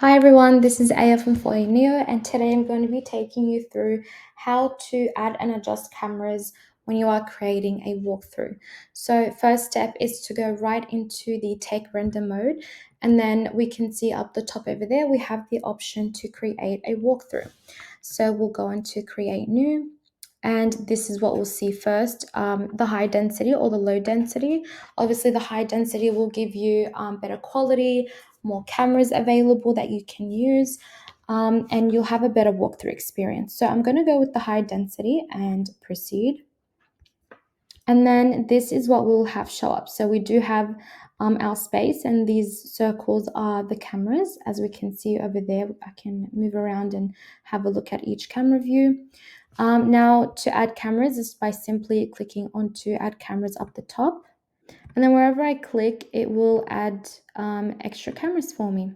Hi everyone, this is Aya from Foyr Neo, and today I'm going to be taking you through how to add and adjust cameras when you are creating a walkthrough. So first step is to go right into the take render mode, and then we can see up the top over there we have the option to create a walkthrough. So we'll go into create new, and this is what we'll see first, the high density or the low density. Obviously the high density will give you better quality, more cameras available that you can use, and you'll have a better walkthrough experience. So I'm going to go with the high density and proceed. And then this is what we'll have show up. So we do have our space, and these circles are the cameras. As we can see over there, I can move around and have a look at each camera view. Now to add cameras is by simply clicking onto add cameras up the top. And then wherever I click, it will add extra cameras for me.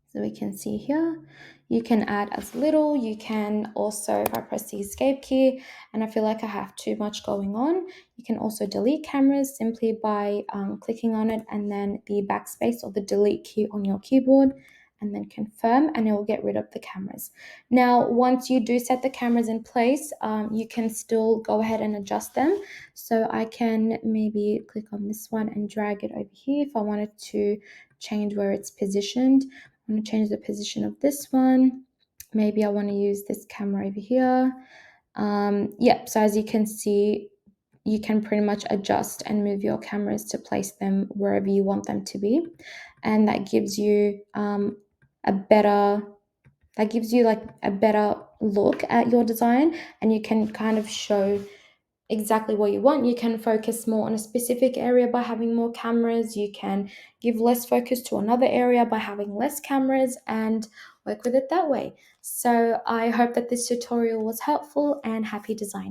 So we can see here, you can add as little. You can also, if I press the escape key and I feel like I have too much going on, you can also delete cameras simply by clicking on it and then the backspace or the delete key on your keyboard, and then confirm, and it will get rid of the cameras. Now, once you do set the cameras in place, you can still go ahead and adjust them. So I can maybe click on this one and drag it over here if I wanted to change where it's positioned. I'm going to change the position of this one. Maybe I want to use this camera over here. So as you can see, you can pretty much adjust and move your cameras to place them wherever you want them to be. And that gives you a better look at your design, and you can kind of show exactly what you want. You can focus more on a specific area by having more cameras. You can give less focus to another area by having less cameras and work with it that way. So I hope that this tutorial was helpful, and happy design.